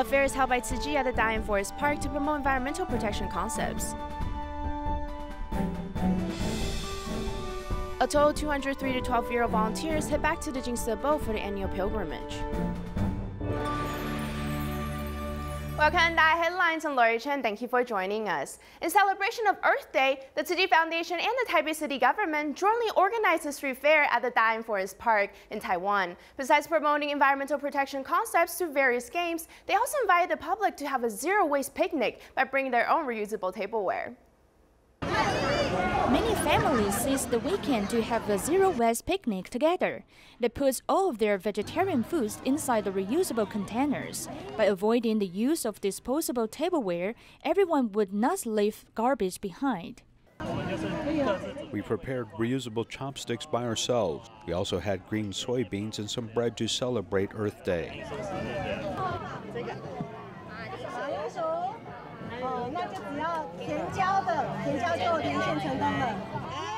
fair is held by Tzu Chi at the Daan Forest Park to promote environmental protection concepts. A total of 203 to 12-year-old volunteers head back to the Jing Si Abode for the annual pilgrimage. Welcome to DaAi Headlines. I'm Lori Chen. Thank you for joining us. In celebration of Earth Day, the Tzu Chi Foundation and the Taipei City Government jointly organized a street fair at the Daan Forest Park in Taiwan. Besides promoting environmental protection concepts through various games, they also invited the public to have a zero-waste picnic by bringing their own reusable tableware. Many families seize the weekend to have a zero-waste picnic together. They put all of their vegetarian foods inside the reusable containers. By avoiding the use of disposable tableware, everyone would not leave garbage behind. We prepared reusable chopsticks by ourselves. We also had green soybeans and some bread to celebrate Earth Day.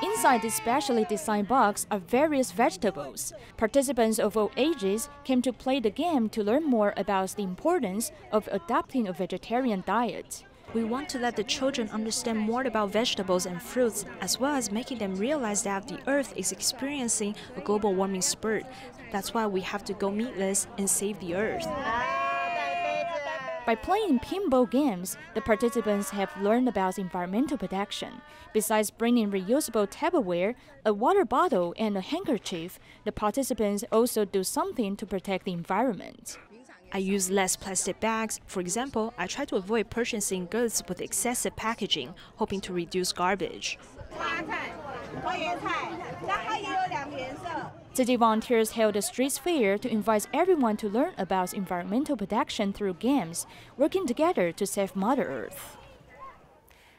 Inside this specially designed box are various vegetables. Participants of all ages came to play the game to learn more about the importance of adopting a vegetarian diet. We want to let the children understand more about vegetables and fruits, as well as making them realize that the Earth is experiencing a global warming spurt. That's why we have to go meatless and save the Earth. By playing pinball games, the participants have learned about environmental protection. Besides bringing reusable tableware, a water bottle, and a handkerchief, the participants also do something to protect the environment. I use less plastic bags. For example, I try to avoid purchasing goods with excessive packaging, hoping to reduce garbage. Tzu Chi volunteers held a street fair to invite everyone to learn about environmental protection through games, working together to save Mother Earth.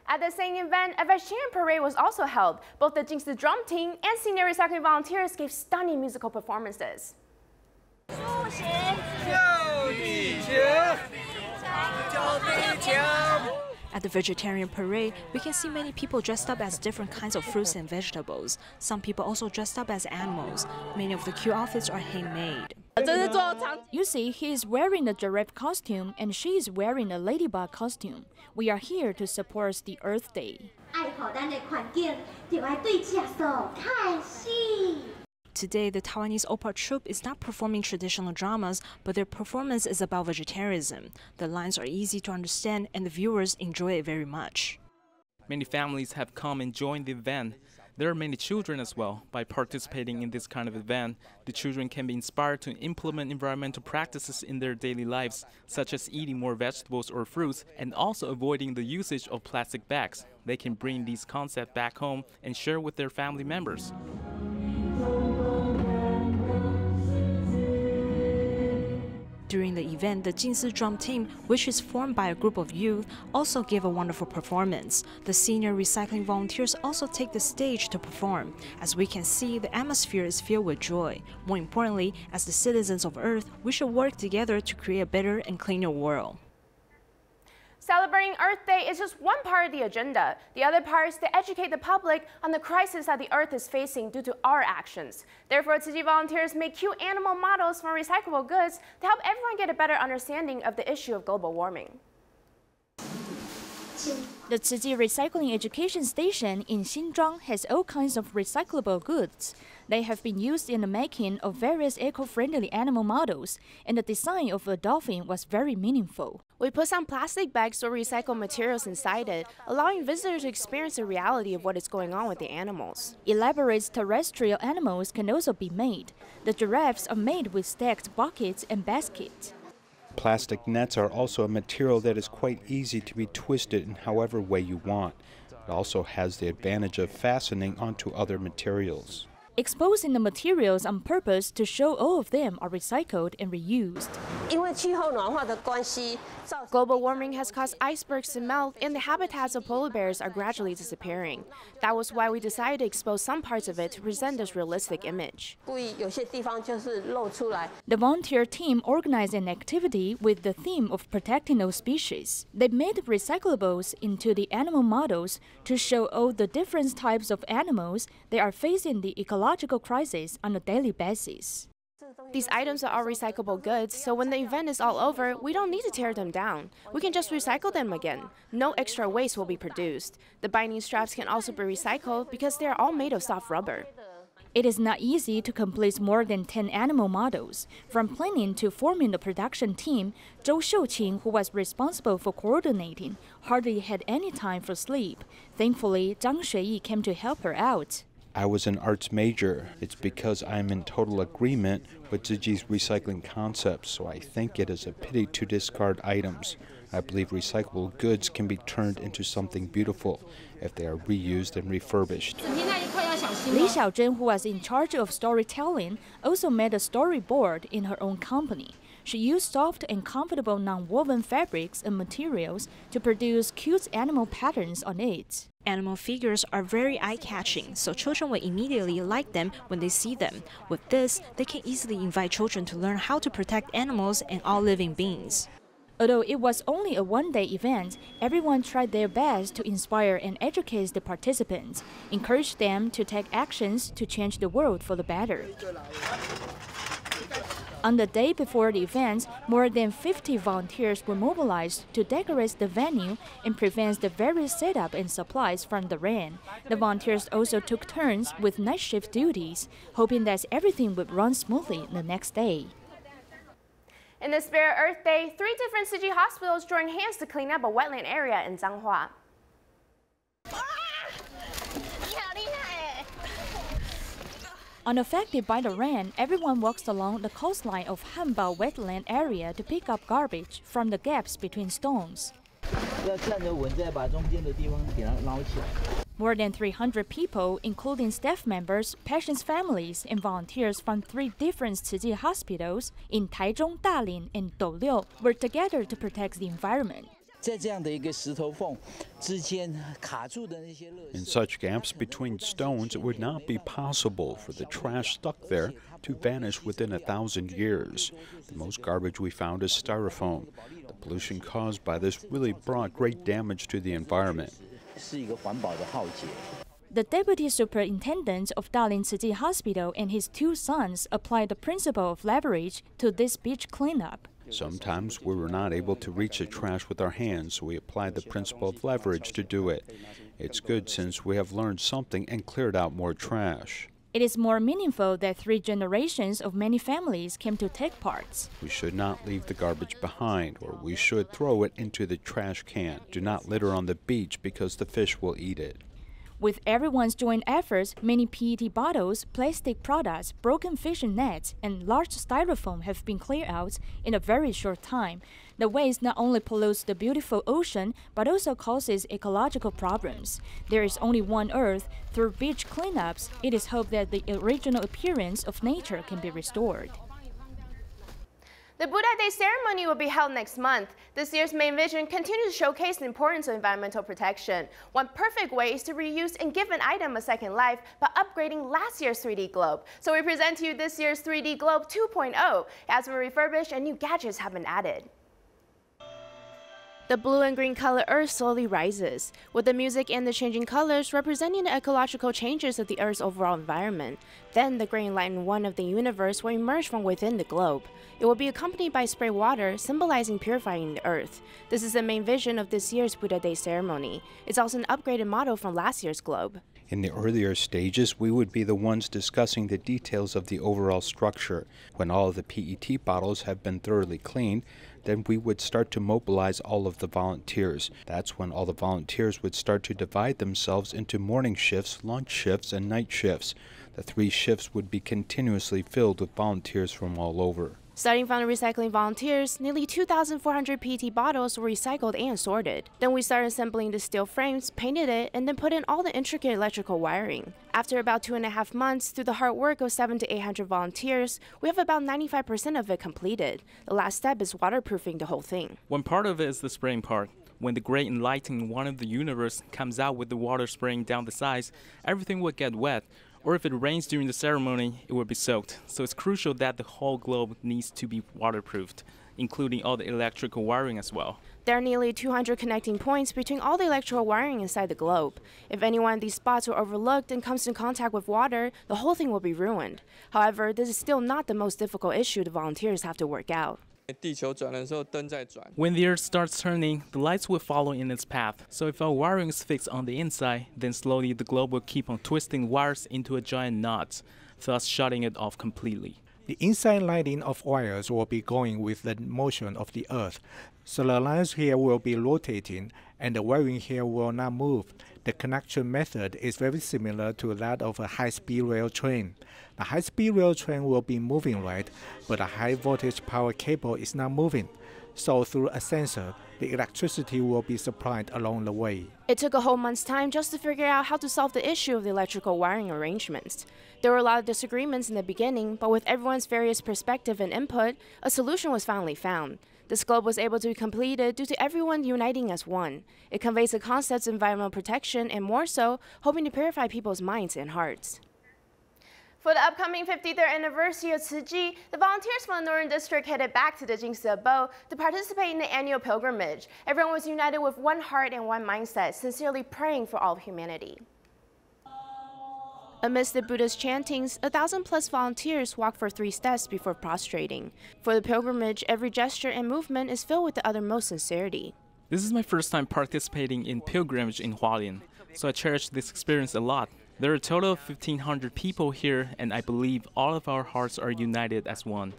At the same event, a vegetarian parade was also held. Both the Jing Si Drum Team and senior recycling volunteers gave stunning musical performances. At the vegetarian parade, we can see many people dressed up as different kinds of fruits and vegetables. Some people also dressed up as animals. Many of the cute outfits are handmade. You see, he is wearing a giraffe costume and she is wearing a ladybug costume. We are here to support the Earth Day. Today, the Taiwanese opera troupe is not performing traditional dramas, but their performance is about vegetarianism. The lines are easy to understand and the viewers enjoy it very much. Many families have come and joined the event. There are many children as well. By participating in this kind of event, the children can be inspired to implement environmental practices in their daily lives, such as eating more vegetables or fruits, and also avoiding the usage of plastic bags. They can bring these concepts back home and share with their family members. During the event, the Jing Si Drum Team, which is formed by a group of youth, also gave a wonderful performance. The senior recycling volunteers also take the stage to perform. As we can see, the atmosphere is filled with joy. More importantly, as the citizens of Earth, we should work together to create a better and cleaner world. Celebrating Earth Day is just one part of the agenda. The other part is to educate the public on the crisis that the Earth is facing due to our actions. Therefore, Tzu Chi volunteers make cute animal models from recyclable goods to help everyone get a better understanding of the issue of global warming. The Tzu Chi Recycling Education Station in Xinzhuang has all kinds of recyclable goods. They have been used in the making of various eco-friendly animal models, and the design of a dolphin was very meaningful. We put some plastic bags or recycled materials inside it, allowing visitors to experience the reality of what is going on with the animals. Elaborate terrestrial animals can also be made. The giraffes are made with stacked buckets and baskets. Plastic nets are also a material that is quite easy to be twisted in however way you want. It also has the advantage of fastening onto other materials. Exposing the materials on purpose to show all of them are recycled and reused. Global warming has caused icebergs to melt and the habitats of polar bears are gradually disappearing. That was why we decided to expose some parts of it to present this realistic image. The volunteer team organized an activity with the theme of protecting those species. They made recyclables into the animal models to show all the different types of animals that are facing the ecological crisis on a daily basis. These items are all recyclable goods, so when the event is all over, we don't need to tear them down. We can just recycle them again. No extra waste will be produced. The binding straps can also be recycled because they are all made of soft rubber. It is not easy to complete more than 10 animal models. From planning to forming the production team, Zhou Xiuqing, who was responsible for coordinating, hardly had any time for sleep. Thankfully, Zhang Xueyi came to help her out. I was an arts major. It's because I'm in total agreement with Tzu Chi's recycling concepts, so I think it is a pity to discard items. I believe recyclable goods can be turned into something beautiful if they are reused and refurbished. Li Xiaozhen, who was in charge of storytelling, also made a storyboard in her own company. She used soft and comfortable non-woven fabrics and materials to produce cute animal patterns on it. Animal figures are very eye-catching, so children will immediately like them when they see them. With this, they can easily invite children to learn how to protect animals and all living beings. Although it was only a one-day event, everyone tried their best to inspire and educate the participants, encourage them to take actions to change the world for the better. On the day before the event, more than 50 volunteers were mobilized to decorate the venue and prevent the various setup and supplies from the rain. The volunteers also took turns with night shift duties, hoping that everything would run smoothly the next day. In the spirit of Earth Day, 3 different Tzu Chi hospitals joined hands to clean up a wetland area in Zhanghua. Unaffected by the rain, everyone walks along the coastline of Hanbao wetland area to pick up garbage from the gaps between stones. More than 300 people, including staff members, patients' families, and volunteers from 3 different Tzu Chi hospitals in Taichung, Dalian, and Douliu, were together to protect the environment. In such gaps between stones, it would not be possible for the trash stuck there to vanish within 1,000 years. The most garbage we found is styrofoam. The pollution caused by this really brought great damage to the environment. The deputy superintendent of Dalian Tzu Chi Hospital and his 2 sons applied the principle of leverage to this beach cleanup. Sometimes we were not able to reach the trash with our hands, so we applied the principle of leverage to do it. It's good since we have learned something and cleared out more trash. It is more meaningful that 3 generations of many families came to take part. We should not leave the garbage behind, or we should throw it into the trash can. Do not litter on the beach because the fish will eat it. With everyone's joint efforts, many PET bottles, plastic products, broken fishing nets, and large styrofoam have been cleared out in a very short time. The waste not only pollutes the beautiful ocean, but also causes ecological problems. There is only one Earth. Through beach cleanups, it is hoped that the original appearance of nature can be restored. The Buddha Day ceremony will be held next month. This year's main vision continues to showcase the importance of environmental protection. One perfect way is to reuse and give an item a second life by upgrading last year's 3D globe. So we present to you this year's 3D globe 2.0. It has been refurbished and new gadgets have been added. The blue and green color Earth slowly rises, with the music and the changing colors representing the ecological changes of the Earth's overall environment. Then the gray enlightened one of the universe will emerge from within the globe. It will be accompanied by spray water, symbolizing purifying the Earth. This is the main vision of this year's Buddha Day ceremony. It's also an upgraded model from last year's globe. In the earlier stages, we would be the ones discussing the details of the overall structure. When all of the PET bottles have been thoroughly cleaned, then we would start to mobilize all of the volunteers. That's when all the volunteers would start to divide themselves into morning shifts, lunch shifts, and night shifts. The 3 shifts would be continuously filled with volunteers from all over. Starting from the recycling volunteers, nearly 2,400 PET bottles were recycled and sorted. Then we started assembling the steel frames, painted it, and then put in all the intricate electrical wiring. After about 2.5 months, through the hard work of 700 to 800 volunteers, we have about 95% of it completed. The last step is waterproofing the whole thing. One part of it is the spraying part. When the great enlightening one of the universe comes out with the water spraying down the sides, everything will get wet. Or if it rains during the ceremony, it will be soaked. So it's crucial that the whole globe needs to be waterproofed, including all the electrical wiring as well. There are nearly 200 connecting points between all the electrical wiring inside the globe. If any one of these spots are overlooked and comes in contact with water, the whole thing will be ruined. However, this is still not the most difficult issue the volunteers have to work out. When the Earth starts turning, the lights will follow in its path. So if our wiring is fixed on the inside, then slowly the globe will keep on twisting wires into a giant knot, thus shutting it off completely. The inside lighting of wires will be going with the motion of the Earth. So the lines here will be rotating and the wiring here will not move. The connection method is very similar to that of a high-speed rail train. The high-speed rail train will be moving right, but the high-voltage power cable is not moving. So through a sensor, the electricity will be supplied along the way. It took a whole month's time just to figure out how to solve the issue of the electrical wiring arrangements. There were a lot of disagreements in the beginning, but with everyone's various perspective and input, a solution was finally found. This globe was able to be completed due to everyone uniting as one. It conveys the concepts of environmental protection and more so, hoping to purify people's minds and hearts. For the upcoming 53rd anniversary of Tzu Chi, the volunteers from the Northern District headed back to the Jing Si Abode to participate in the annual pilgrimage. Everyone was united with one heart and one mindset, sincerely praying for all of humanity. Amidst the Buddhist chantings, 1,000+ volunteers walk for 3 steps before prostrating. For the pilgrimage, every gesture and movement is filled with the uttermost sincerity. This is my first time participating in pilgrimage in Hualien, so I cherish this experience a lot. There are a total of 1,500 people here, and I believe all of our hearts are united as one.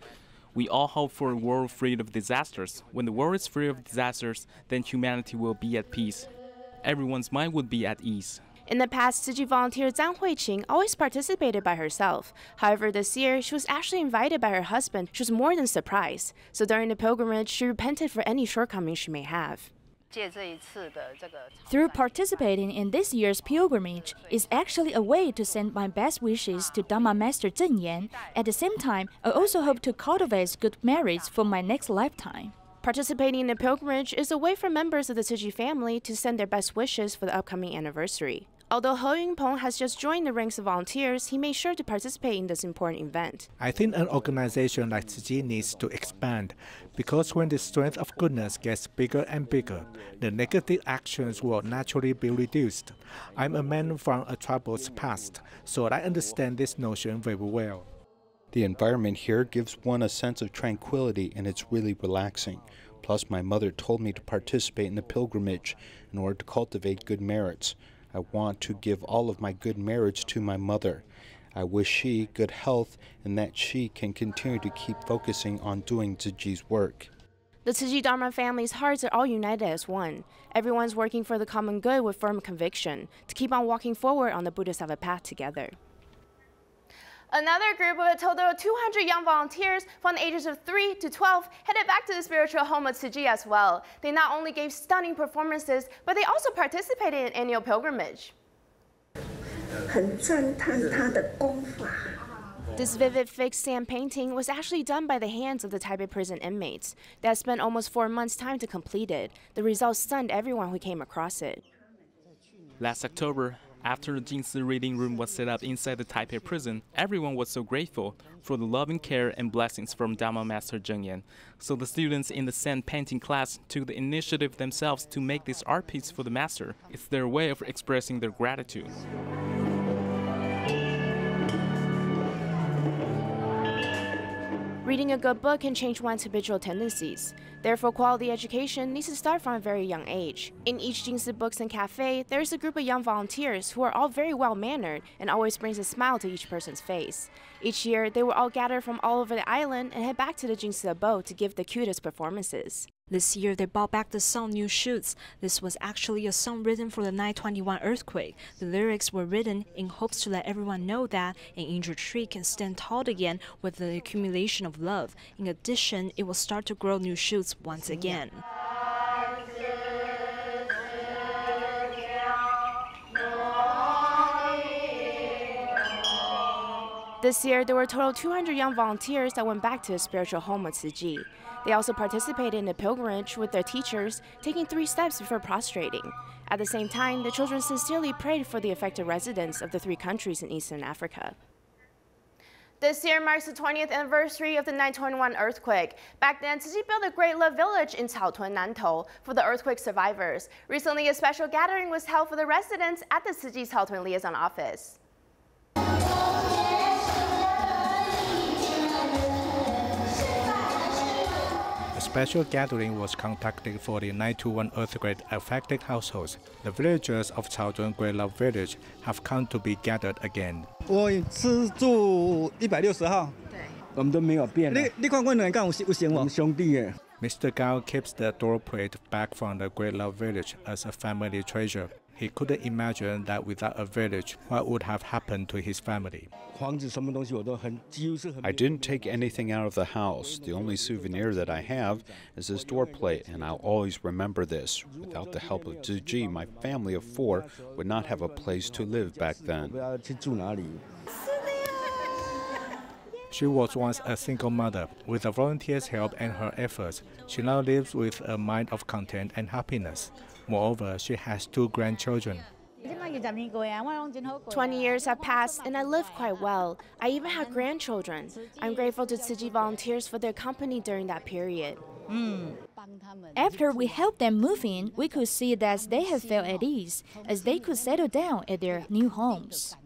We all hope for a world free of disasters. When the world is free of disasters, then humanity will be at peace. Everyone's mind would be at ease. In the past, Tzu Chi volunteer Daan Forest always participated by herself. However, this year, she was actually invited by her husband. She was more than surprised. So during the pilgrimage, she repented for any shortcomings she may have. Through participating in this year's pilgrimage is actually a way to send my best wishes to Dharma Master Zhen Yan. At the same time, I also hope to cultivate good merits for my next lifetime. Participating in the pilgrimage is a way for members of the Tzu Chi family to send their best wishes for the upcoming anniversary. Although He Yunpeng has just joined the ranks of volunteers, he made sure to participate in this important event. I think an organization like Tzu Chi needs to expand, because when the strength of goodness gets bigger and bigger, the negative actions will naturally be reduced. I'm a man from a troubled past, so I understand this notion very well. The environment here gives one a sense of tranquility and it's really relaxing. Plus, my mother told me to participate in the pilgrimage in order to cultivate good merits. I want to give all of my good merits to my mother. I wish she good health and that she can continue to keep focusing on doing Tzu Chi's work. The Tzu Chi Dharma family's hearts are all united as one. Everyone's working for the common good with firm conviction to keep on walking forward on the Buddhist path together. Another group of a total of 200 young volunteers from the ages of 3 to 12 headed back to the spiritual home of Tzu Chi as well. They not only gave stunning performances, but they also participated in annual pilgrimage. This vivid fixed sand painting was actually done by the hands of the Taipei prison inmates. They had spent almost 4 months' time to complete it. The result stunned everyone who came across it. Last October, after the Jing Si reading room was set up inside the Taipei prison, everyone was so grateful for the loving care and blessings from Dharma Master Zhen Yan. So the students in the sand painting class took the initiative themselves to make this art piece for the master. It's their way of expressing their gratitude. Reading a good book can change one's habitual tendencies. Therefore, quality education needs to start from a very young age. In each Jing Si Books and Cafe, there is a group of young volunteers who are all very well-mannered and always brings a smile to each person's face. Each year, they will all gather from all over the island and head back to the Jing Si Abode to give the cutest performances. This year, they brought back the song New Shoots. This was actually a song written for the 9/21 earthquake. The lyrics were written in hopes to let everyone know that an injured tree can stand tall again with the accumulation of love. In addition, it will start to grow new shoots once again. This year, there were a total of 200 young volunteers that went back to the spiritual home of Tzu Chi. They also participated in the pilgrimage with their teachers, taking 3 steps before prostrating. At the same time, the children sincerely prayed for the affected residents of the 3 countries in Eastern Africa. This year marks the 20th anniversary of the 9/11 earthquake. Back then, Tzu Chi built a Great Love Village in Caotun, Nantou for the earthquake survivors. Recently, a special gathering was held for the residents at the Tzu Chi Caotun Liaison Office. A special gathering was conducted for the 9/11 earthquake-affected households. The villagers of Caotun Great Love Village have come to be gathered again. 我是住160号，我们都没有变。你看我两个有成我兄弟的。 Mr. Gao keeps the doorplate back from the Great Love Village as a family treasure. He couldn't imagine that without a village, what would have happened to his family. I didn't take anything out of the house. The only souvenir that I have is this doorplate, and I'll always remember this. Without the help of Tzu Chi, my family of 4 would not have a place to live back then. She was once a single mother. With the volunteers' help and her efforts, she now lives with a mind of content and happiness. Moreover, she has 2 grandchildren. 20 years have passed and I live quite well. I even have grandchildren. I'm grateful to Tzu Chi volunteers for their company during that period. After we helped them move in, we could see that they have felt at ease, as they could settle down at their new homes.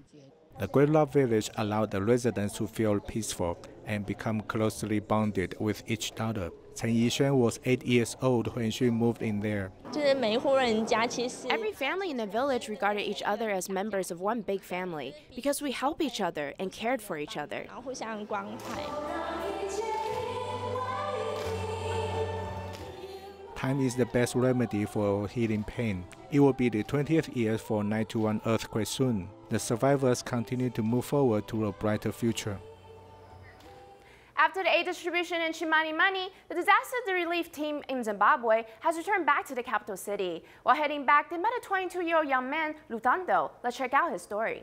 The Great Love Village allowed the residents to feel peaceful and become closely bonded with each other. Chen Yishen was 8 years old when she moved in there. Every family in the village regarded each other as members of one big family because we helped each other and cared for each other. Time is the best remedy for healing pain. It will be the 20th year for 9/11 earthquake soon. The survivors continue to move forward to a brighter future. After the aid distribution in Chimanimani, the disaster relief team in Zimbabwe has returned back to the capital city. While heading back, they met a 22-year-old young man, Lutando. Let's check out his story.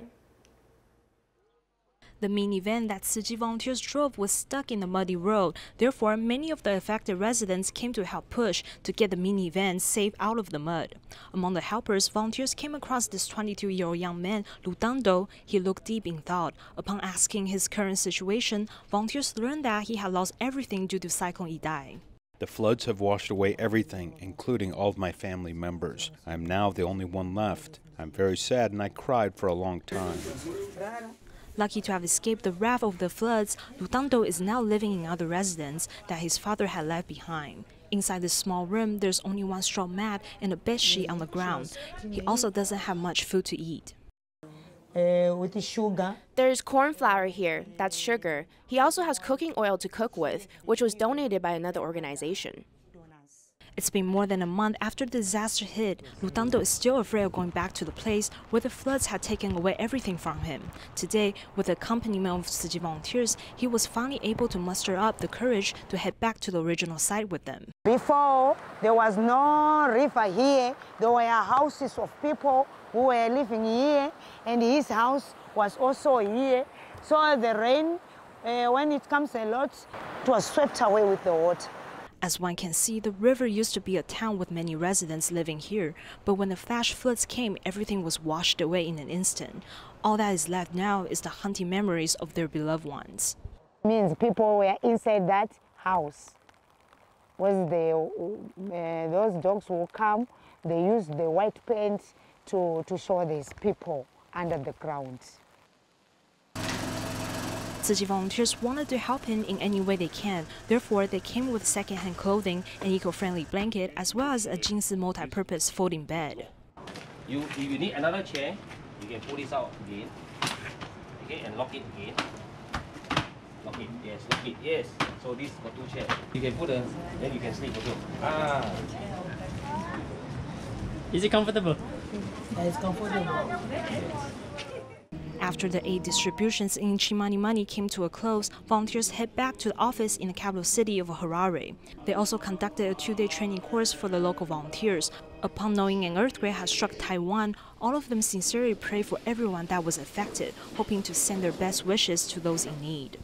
The minivan that Tzu Chi volunteers drove was stuck in the muddy road. Therefore, many of the affected residents came to help push to get the minivan safe out of the mud. Among the helpers, volunteers came across this 22-year-old young man, Lutando. He looked deep in thought. Upon asking his current situation, volunteers learned that he had lost everything due to Cyclone Idai. The floods have washed away everything, including all of my family members. I am now the only one left. I'm very sad and I cried for a long time. Lucky to have escaped the wrath of the floods, Lutando is now living in other residence that his father had left behind. Inside this small room, there's only 1 straw mat and a bedsheet on the ground. He also doesn't have much food to eat. With the sugar. There's corn flour here, that's sugar. He also has cooking oil to cook with, which was donated by another organization. It's been more than a month after the disaster hit. Lutando is still afraid of going back to the place where the floods had taken away everything from him. Today, with the accompaniment of Tzu Chi volunteers, he was finally able to muster up the courage to head back to the original site with them. Before, there was no river here. There were houses of people who were living here, and his house was also here. So the rain, when it comes a lot, it was swept away with the water. As one can see, the river used to be a town with many residents living here, but when the flash floods came, everything was washed away in an instant. All that is left now is the haunting memories of their beloved ones. Means people were inside that house. Those dogs will come, they use the white paint to show these people under the ground. Tzu Chi volunteers wanted to help him in any way they can. Therefore, they came with second-hand clothing, an eco-friendly blanket, as well as a Jing Si multi-purpose folding bed. If you need another chair, you can pull this out again. Okay, and lock it again. Lock it, yes, lock it, yes. So this for 2 chairs. You can put then you can sleep also. Is it comfortable? It's comfortable. After the aid distributions in Chimanimani came to a close, volunteers head back to the office in the capital city of Harare. They also conducted a 2-day training course for the local volunteers. Upon knowing an earthquake had struck Taiwan, all of them sincerely prayed for everyone that was affected, hoping to send their best wishes to those in need.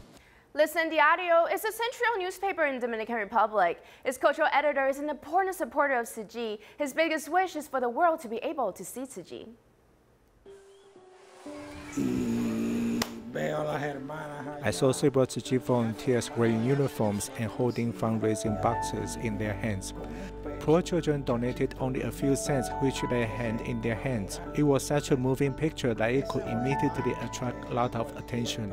Listen Diario is a central newspaper in the Dominican Republic. Its cultural editor is an important supporter of Tzu Chi. His biggest wish is for the world to be able to see Tzu Chi. I saw several Tzu Chi volunteers wearing uniforms and holding fundraising boxes in their hands. Poor children donated only a few cents which they had in their hands. It was such a moving picture that it could immediately attract a lot of attention.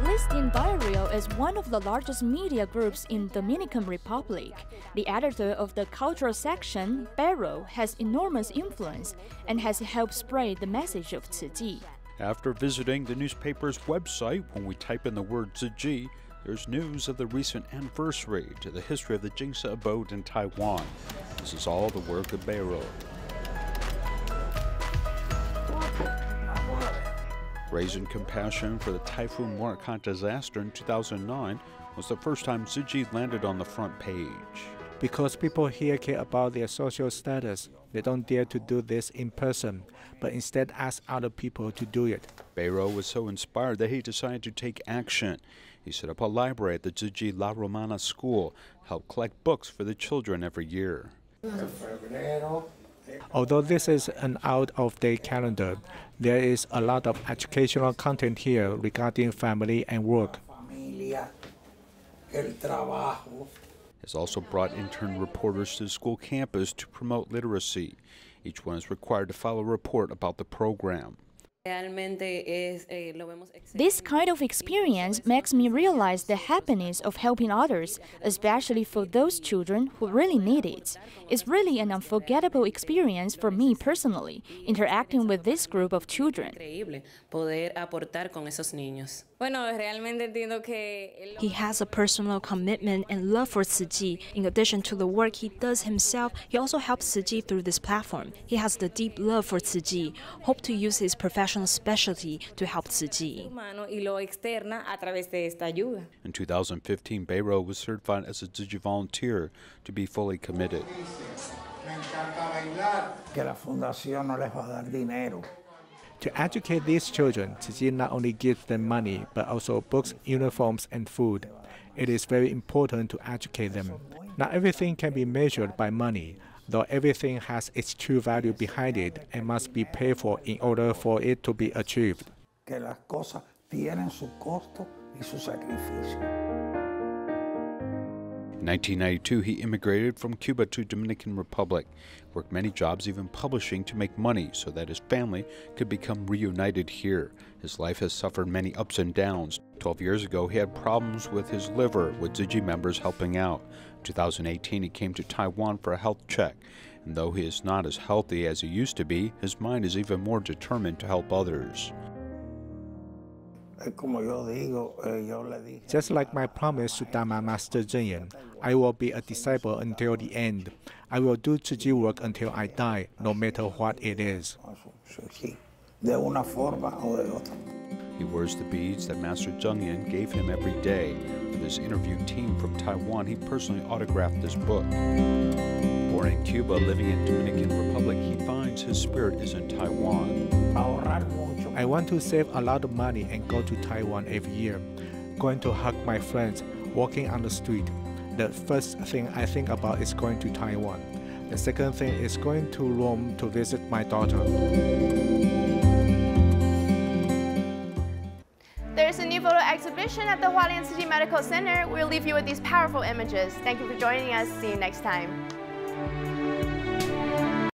Listing Diario is one of the largest media groups in Dominican Republic. The editor of the cultural section, Barrow, has enormous influence and has helped spread the message of Tzu Chi. After visiting the newspaper's website, when we type in the word Tzu Chi, there's news of the recent anniversary to the history of the Jing Si Abode in Taiwan. This is all the work of Barrow. Raising compassion for the Typhoon Morakot disaster in 2009 was the first time Tzu Chi landed on the front page. Because people here care about their social status, they don't dare to do this in person, but instead ask other people to do it. Barrow was so inspired that he decided to take action. He set up a library at the Tzu Chi La Romana school, helped collect books for the children every year. Although this is an out-of-date calendar, there is a lot of educational content here regarding family and work. Has also brought intern reporters to the school campus to promote literacy. Each one is required to file a report about the program. This kind of experience makes me realize the happiness of helping others, especially for those children who really need it. It's really an unforgettable experience for me personally, interacting with this group of children. He has a personal commitment and love for Tzu Chi. In addition to the work he does himself, he also helps Tzu Chi through this platform. He has the deep love for Tzu Chi, hope to use his professional specialty to help Tzu Chi. In 2015, Barrow was certified as a Tzu Chi volunteer to be fully committed. To educate these children, Tzu Chi not only gives them money, but also books, uniforms, and food. It is very important to educate them. Not everything can be measured by money, though everything has its true value behind it and must be paid for in order for it to be achieved. In 1992, he immigrated from Cuba to Dominican Republic, worked many jobs, even publishing, to make money so that his family could become reunited here. His life has suffered many ups and downs. 12 years ago, he had problems with his liver, with Tzu Chi members helping out. In 2018, he came to Taiwan for a health check. And though he is not as healthy as he used to be, his mind is even more determined to help others. Just like my promise to Dharma Master Zhenyan, I will be a disciple until the end. I will do Tzu Chi work until I die, no matter what it is. He wears the beads that Master Zhenyan gave him every day. With his interview team from Taiwan, he personally autographed this book. Born in Cuba, living in Dominican Republic, he finds his spirit is in Taiwan. I want to save a lot of money and go to Taiwan every year. Going to hug my friends, walking on the street. The first thing I think about is going to Taiwan. The second thing is going to Rome to visit my daughter. There's a new photo exhibition at the Hualien Tzu Chi Medical Center. We'll leave you with these powerful images. Thank you for joining us. See you next time.